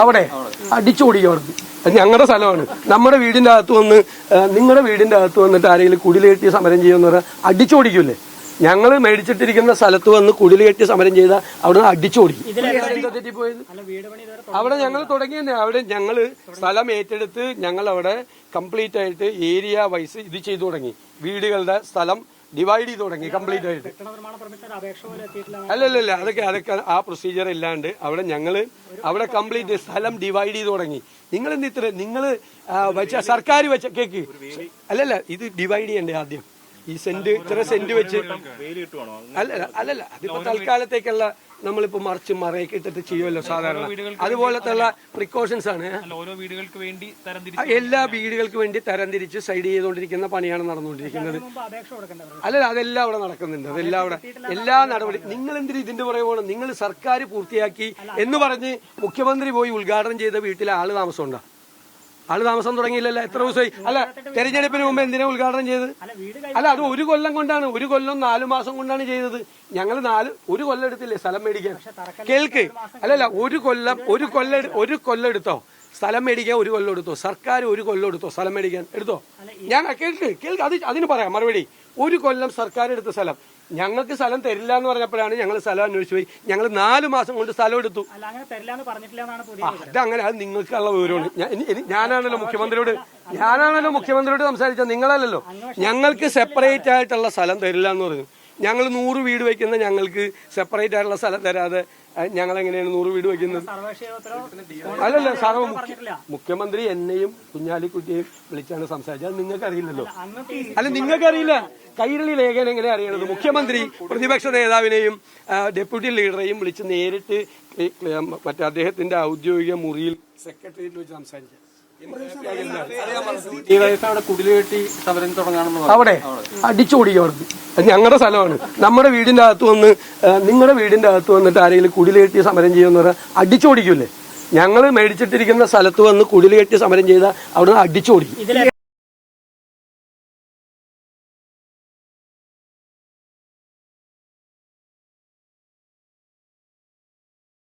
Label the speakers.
Speaker 1: അവിടെ അടിച്ചോടിക്കവർന്ന് ഞങ്ങളുടെ സ്ഥലമാണ്. നമ്മുടെ വീടിന്റെ അകത്ത് വന്ന് നിങ്ങളുടെ വീടിന്റെ അകത്ത് വന്നിട്ട് ആരെങ്കിലും കുടിൽ കെട്ടി സമരം ചെയ്യുമെന്ന് പറഞ്ഞാൽ അടിച്ചോടിക്കൂലേ? ഞങ്ങൾ മേടിച്ചിട്ടിരിക്കുന്ന സ്ഥലത്ത് വന്ന് കുടിൽ കെട്ടി സമരം ചെയ്താൽ അവിടെ നിന്ന് അടിച്ചോടിക്കും. അവിടെ ഞങ്ങൾ തുടങ്ങി തന്നെ. അവിടെ ഞങ്ങൾ സ്ഥലം ഏറ്റെടുത്ത് ഞങ്ങൾ അവിടെ കംപ്ലീറ്റ് ആയിട്ട് ഏരിയ വൈസ് ഇത് ചെയ്തു തുടങ്ങി. വീടുകളുടെ സ്ഥലം ഡിവൈഡ് ചെയ്ത് തുടങ്ങി കംപ്ലീറ്റ് ആയിട്ട്. അല്ലല്ല അതൊക്കെ ആ പ്രൊസീജിയർ ഇല്ലാണ്ട് അവിടെ ഞങ്ങള് അവിടെ കംപ്ലീറ്റ് സ്ഥലം ഡിവൈഡ് ചെയ്ത് തുടങ്ങി. നിങ്ങൾ എന്ത് ഇത്ര നിങ്ങൾ വെച്ച സർക്കാർ വെച്ച കേക്ക് അല്ലല്ല ഇത് ഡിവൈഡ് ചെയ്യണ്ടേ ആദ്യം ഈ സെന്റ് ഇത്ര സെന്റ് വെച്ച് അല്ലല്ല അതിപ്പോ തൽക്കാലത്തേക്കുള്ള നമ്മളിപ്പോ മറയൊക്കെ ഇട്ടിട്ട് ചെയ്യുമല്ലോ സാധാരണ. അതുപോലത്തെ പ്രിക്കോഷൻസ് ആണ്. എല്ലാ വീടുകൾക്ക് വേണ്ടി തരംതിരിച്ച് സൈഡ് ചെയ്തുകൊണ്ടിരിക്കുന്ന പണിയാണ് നടന്നുകൊണ്ടിരിക്കുന്നത്. അല്ലല്ല അതെല്ലാം അവിടെ നടക്കുന്നുണ്ട്. അതെല്ലാം അവിടെ എല്ലാ നടപടി. നിങ്ങൾ എന്തിനും ഇതിന്റെ പുറകെ പോകണം? നിങ്ങൾ സർക്കാർ പൂർത്തിയാക്കി എന്ന് പറഞ്ഞ് മുഖ്യമന്ത്രി പോയി ഉദ്ഘാടനം ചെയ്ത വീട്ടിലെ ആള് താമസമുണ്ടോ? ആള് താമസം തുടങ്ങിയില്ലല്ലോ. എത്ര ദിവസമായി? അല്ല തെരഞ്ഞെടുപ്പിന് മുമ്പ് എന്തിനാ ഉദ്ഘാടനം ചെയ്തത്? അല്ല അത് 1 കൊല്ലം കൊണ്ടാണ്. 1 കൊല്ലം 4 മാസം കൊണ്ടാണ് ചെയ്തത്. ഞങ്ങൾ 1 കൊല്ലം എടുത്തില്ലേ സ്ഥലം മേടിക്കാൻ? കേൾക്ക് അല്ലല്ല 1 കൊല്ലം എടുത്തോ സ്ഥലം മേടിക്കാൻ? 1 കൊല്ലം എടുത്തോ? സർക്കാർ 1 കൊല്ലം എടുത്തോ സ്ഥലം മേടിക്കാൻ? എടുത്തോ? ഞാൻ കേൾക്ക് അതിന് പറയാം മറുപടി. 1 കൊല്ലം സർക്കാർ എടുത്ത സ്ഥലം ഞങ്ങൾക്ക് സ്ഥലം തരില്ല എന്ന് പറഞ്ഞപ്പോഴാണ് ഞങ്ങൾ സ്ഥലം അന്വേഷിച്ചു പോയി. ഞങ്ങൾ 4 മാസം കൊണ്ട് സ്ഥലം എടുത്തു. അതങ്ങനെ അത് നിങ്ങൾക്കുള്ള വിവരമാണ്. ഞാനാണല്ലോ മുഖ്യമന്ത്രിയോട് സംസാരിച്ചത്, നിങ്ങളല്ലല്ലോ. ഞങ്ങൾക്ക് സെപ്പറേറ്റ് ആയിട്ടുള്ള സ്ഥലം തരില്ല എന്ന് പറഞ്ഞു. ഞങ്ങൾ 100 വീട് വെക്കുന്ന ഞങ്ങൾക്ക് സെപ്പറേറ്റ് ആയിട്ടുള്ള സ്ഥലം തരാതെ ഞങ്ങൾ എങ്ങനെയാണ് 100 വീട് വെക്കുന്നത്? അല്ലല്ല മുഖ്യമന്ത്രി എന്നെയും കുഞ്ഞാലിക്കുട്ടിയെയും വിളിച്ചാണ് സംസാരിച്ചത്. അത് നിങ്ങൾക്ക് അറിയില്ലല്ലോ. അല്ല നിങ്ങൾക്കറിയില്ല. കൈരളി ലേഖനം എങ്ങനെ അറിയണത്? മുഖ്യമന്ത്രി പ്രതിപക്ഷ നേതാവിനെയും ഡെപ്യൂട്ടി ലീഡറെയും വിളിച്ച് നേരിട്ട് മറ്റേ അദ്ദേഹത്തിന്റെ ഔദ്യോഗിക മുറിയിൽ സെക്രട്ടേറിയറ്റിൽ വെച്ച് സംസാരിച്ചു. അവിടെ അടിച്ചോടിക്കവർന്ന് ഞങ്ങളുടെ സ്ഥലമാണ്. നമ്മുടെ വീടിന്റെ അകത്ത് വന്ന് നിങ്ങളുടെ വീടിന്റെ അകത്ത് വന്നിട്ട് ആരെങ്കിലും കുടിൽ കെട്ടി സമരം ചെയ്യുമെന്ന് പറഞ്ഞാൽ അടിച്ചോടിക്കൂലേ? ഞങ്ങൾ മേടിച്ചിട്ടിരിക്കുന്ന സ്ഥലത്ത് വന്ന് കുടിൽ കെട്ടി സമരം ചെയ്താൽ അവിടെ നിന്ന് അടിച്ചോടിക്കും.